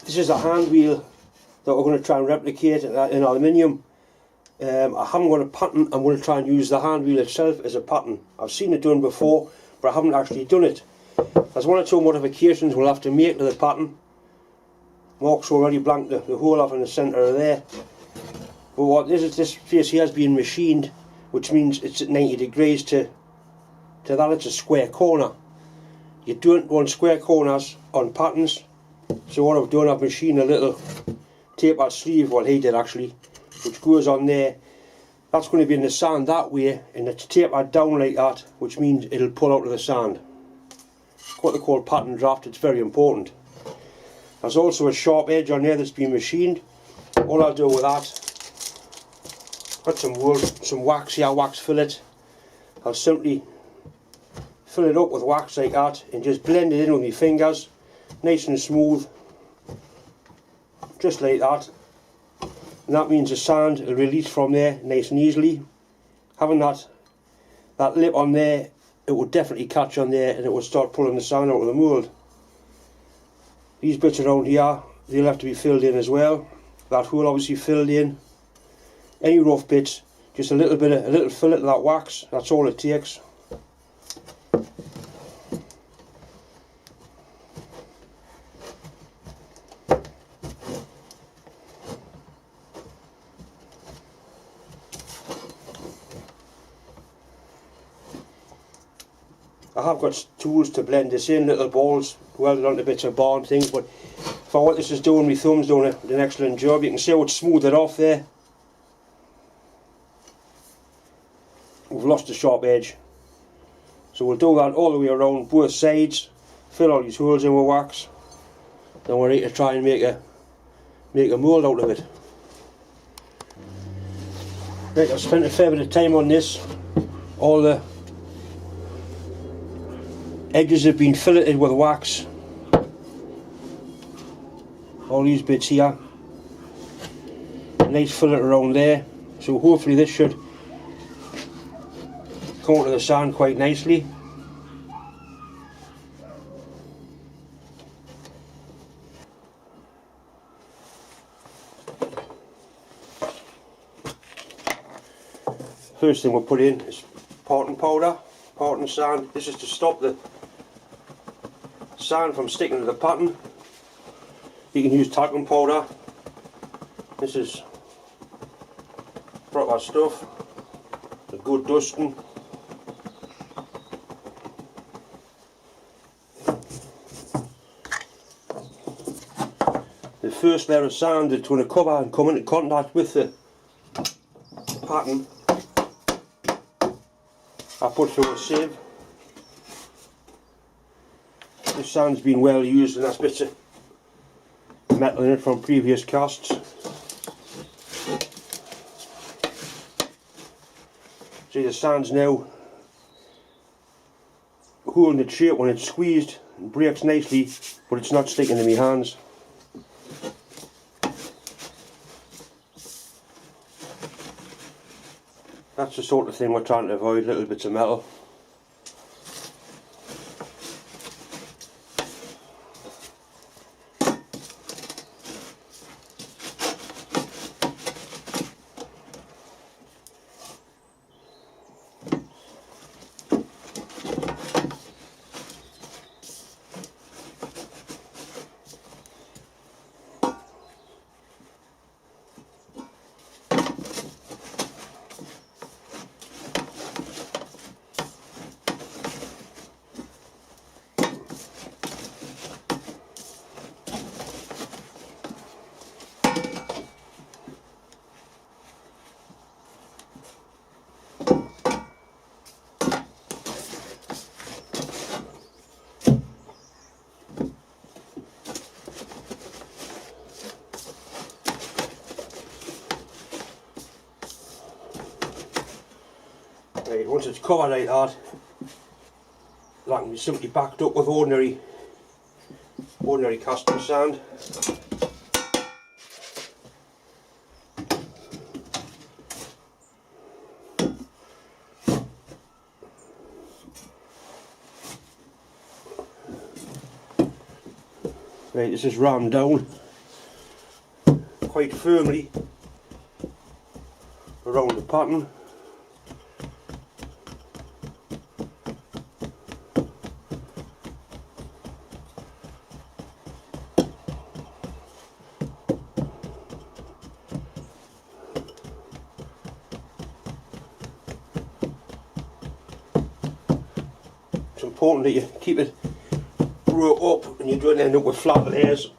This is a hand wheel that we're going to try and replicate in aluminium. I haven't got a pattern. I'm going to try and use the hand wheel itself as a pattern. I've seen it done before, but I haven't actually done it. There's one or two modifications we'll have to make to the pattern. Mark's already blanked the hole off in the centre of there. But what this face here has been machined, which means it's at 90 degrees to that it's a square corner. You don't want square corners on patterns. So what I've done, I've machined a little tapered sleeve, well he did actually, which goes on there. That's going to be in the sand that way, and it's tapered down like that, which means it'll pull out of the sand. It's what they call pattern draft. It's very important. There's also a sharp edge on there that's been machined. All I'll do with that, got some wool, some wax here, wax fillet. I'll simply fill it up with wax like that and just blend it in with my fingers, nice and smooth, just like that. And that means the sand will release from there nice and easily. Having that lip on there, it will definitely catch on there and it will start pulling the sand out of the mould. These bits around here, they'll have to be filled in as well. That hole obviously filled in. Any rough bits, just a little fillet of that wax, that's all it takes. I have got tools to blend this in, little balls welded onto bits of bar and things, but for what this is doing, my thumb's doing an excellent job. You can see how it's smoothed it off there. We've lost the sharp edge. So we'll do that all the way around both sides, fill all these holes in with wax, then we're ready to try and make a mould out of it. Right, I've spent a fair bit of time on this. All the edges have been filleted with wax. All these bits here, nice fillet around there. So hopefully this should come onto the sand quite nicely. First thing we'll put in is parting powder, parting sand. This is to stop the sand from sticking to the pattern. You can use talcum powder. This is proper stuff, a good dusting. The first layer of sand that's going to cover and come into contact with the pattern, I put through a sieve. This sand's been well used and that's bits of metal in it from previous casts. See, the sand's now holding its shape when it's squeezed and breaks nicely, but it's not sticking to my hands. That's the sort of thing we're trying to avoid, little bits of metal. Right, once it's covered like that can be simply backed up with ordinary casting sand. Right, this is rammed down quite firmly around the pattern. It's important that you keep it brought up and you don't end up with flat layers.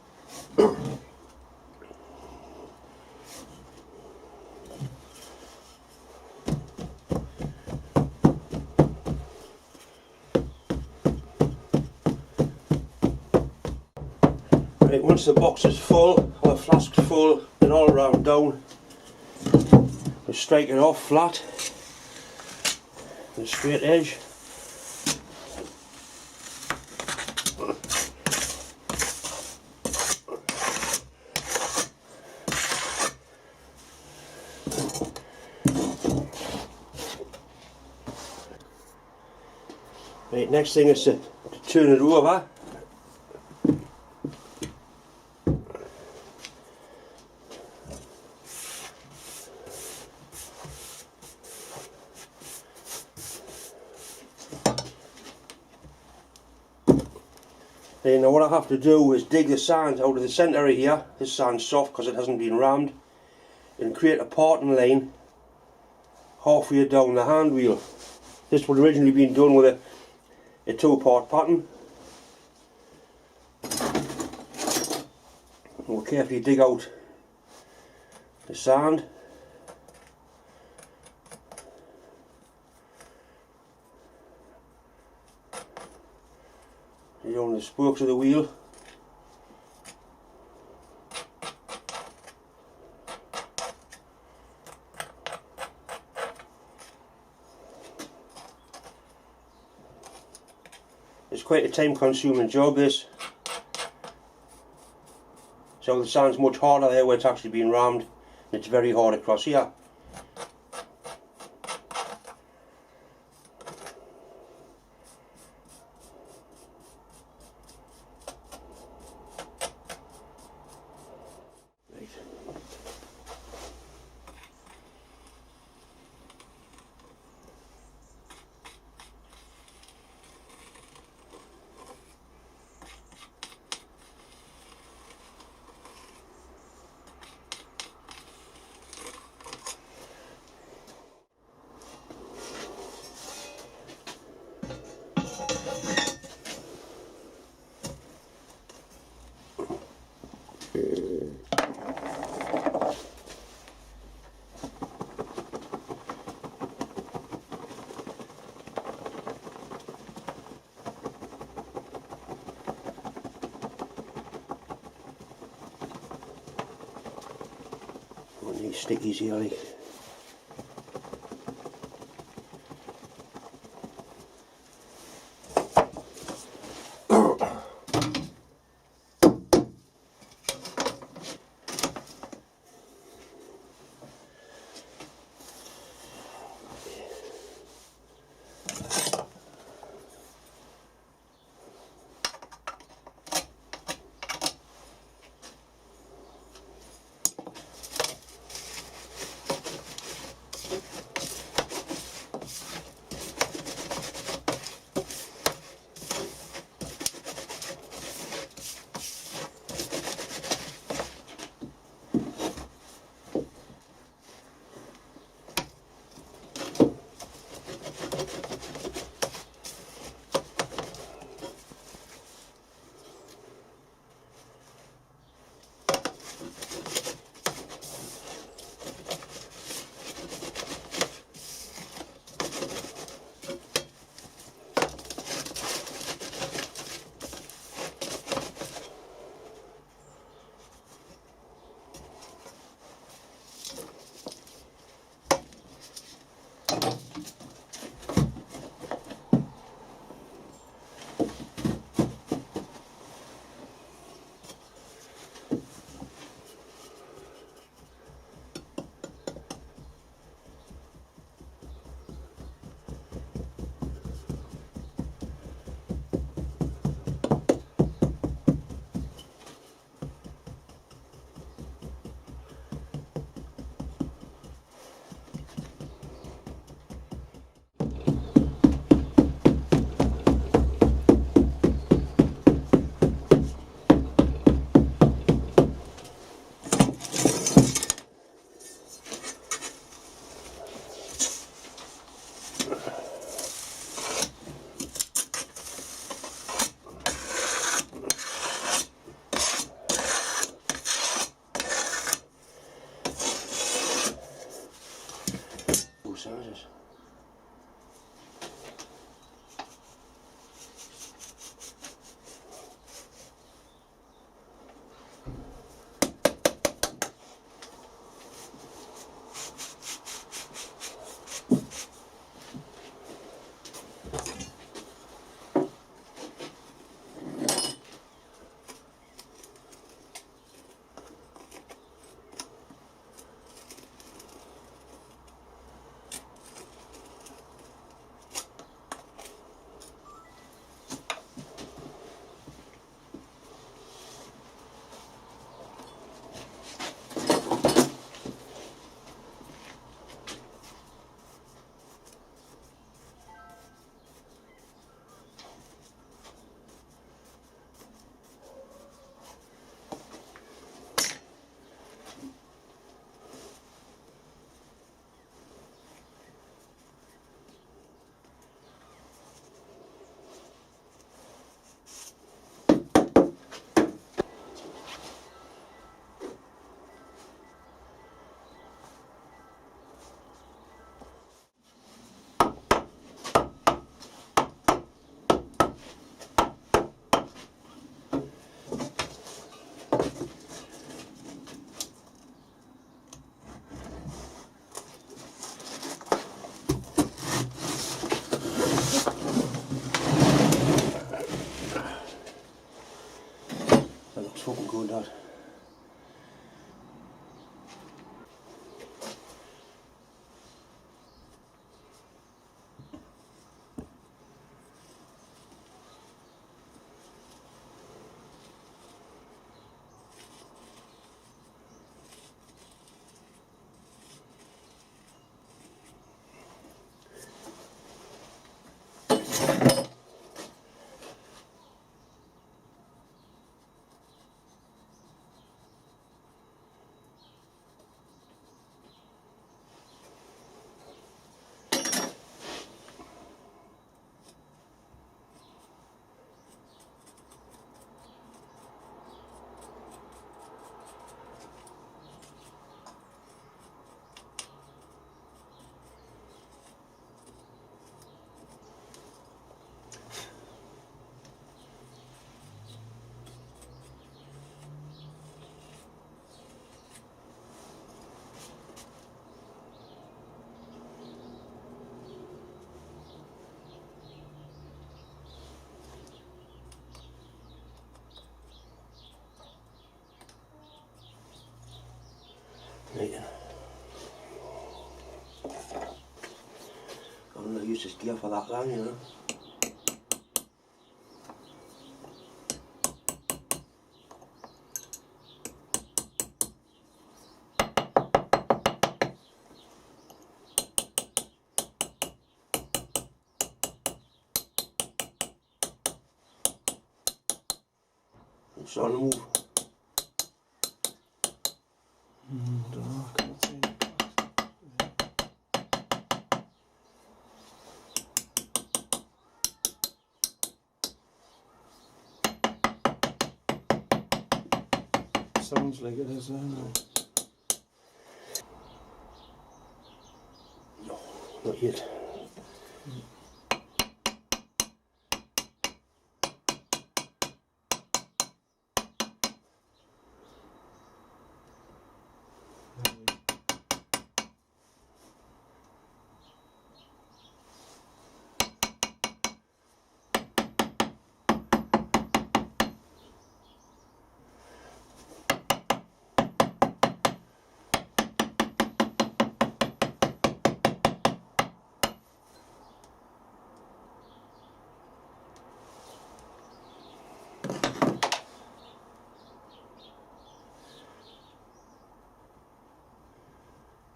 Right, once the box is full, or the flask is full and all around down, we strike it off flat with a straight edge. Right, next thing is to turn it over. Right, now what I have to do is dig the sand out of the centre of here. This sand's soft because it hasn't been rammed, and create a parting line halfway down the hand wheel. This would originally been done with a two-part pattern. We'll carefully dig out the sand. Down the spokes of the wheel. It's quite a time consuming job this. So the sand's much harder there where it's actually been rammed, and it's very hard across here. These stickies here, like. It's fucking good, that. Right. I'm not used to gear for that long, you know. It's on the move. Don't know, I can't see it. Sounds like it is, No, not yet.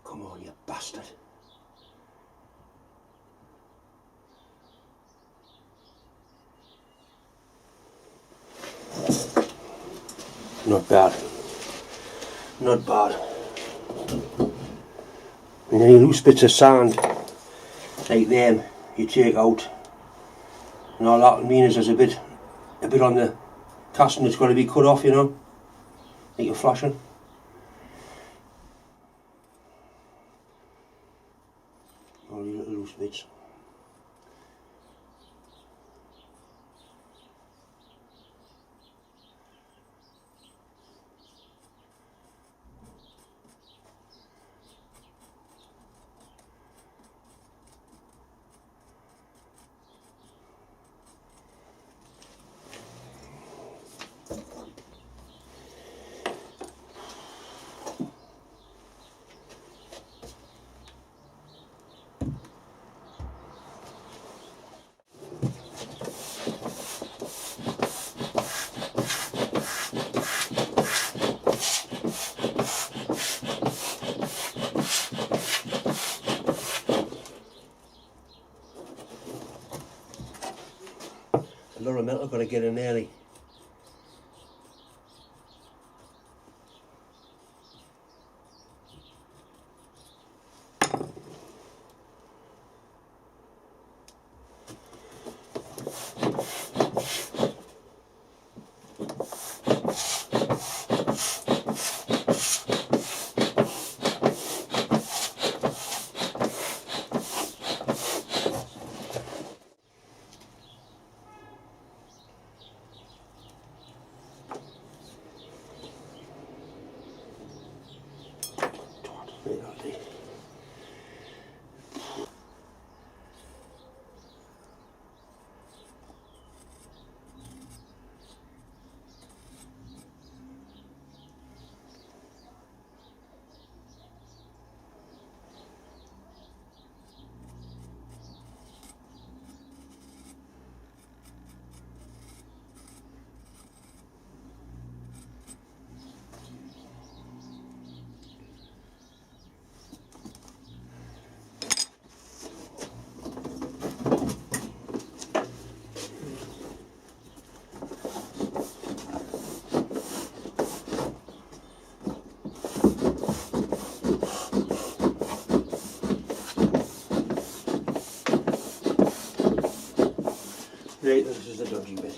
Come on, you bastard. Not bad. Not bad. And any loose bits of sand, like them, you take out. And all that means there's a bit on the casting that's got to be cut off, you know, like you're flashing. All these little loose bits. A lot of metal got to get in early. Right, this is the dodgy bit.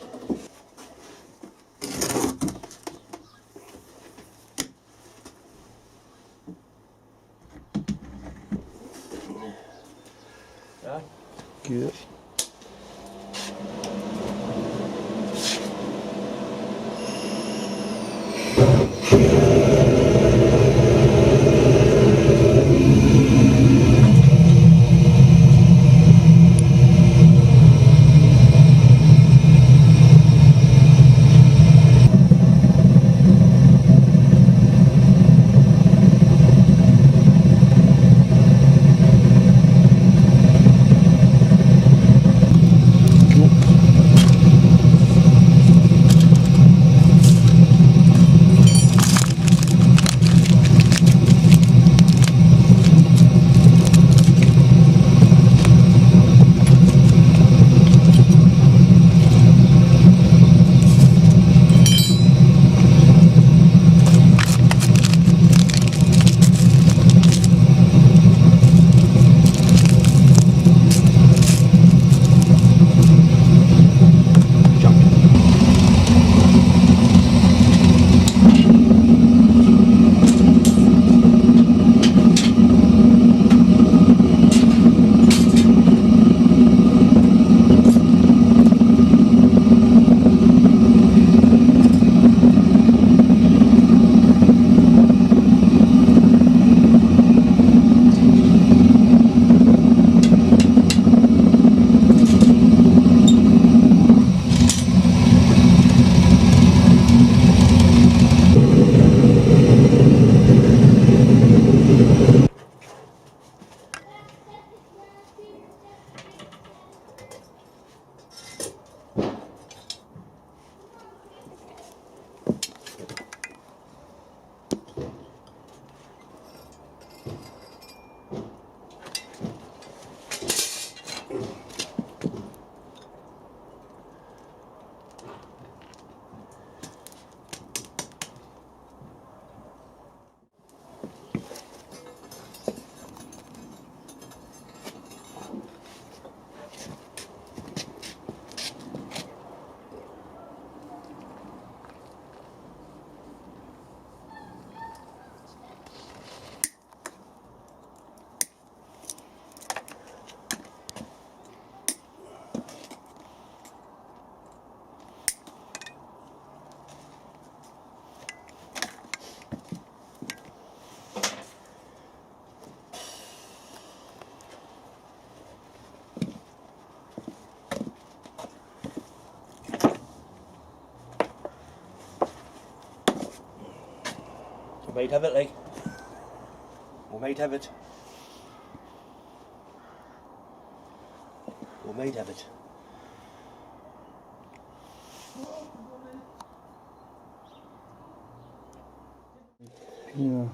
Right. Good. We might have it, like. We might have it. We might have it. Yeah.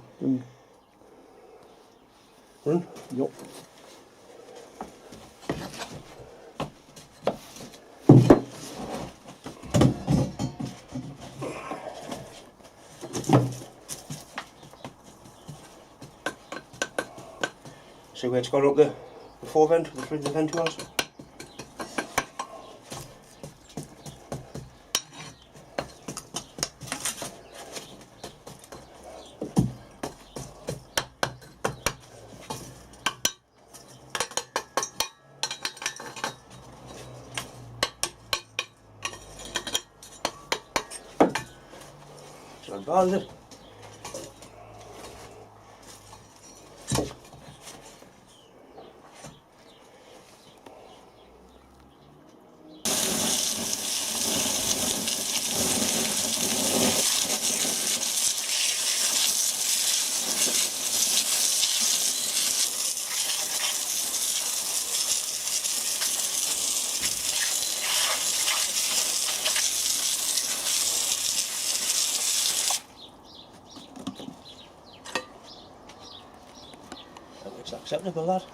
Run? Yup. See where it's gone up the fore vent, the vent was? It's not bad, is it? It's acceptable, that.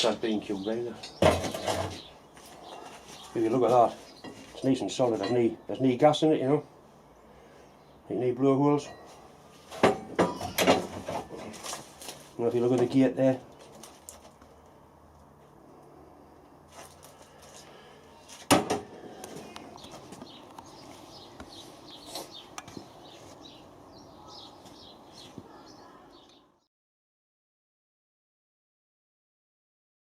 that being cube either. If you look at that, it's nice and solid. There's no gas in it, you know. You need blowholes. And if you look at the gate there,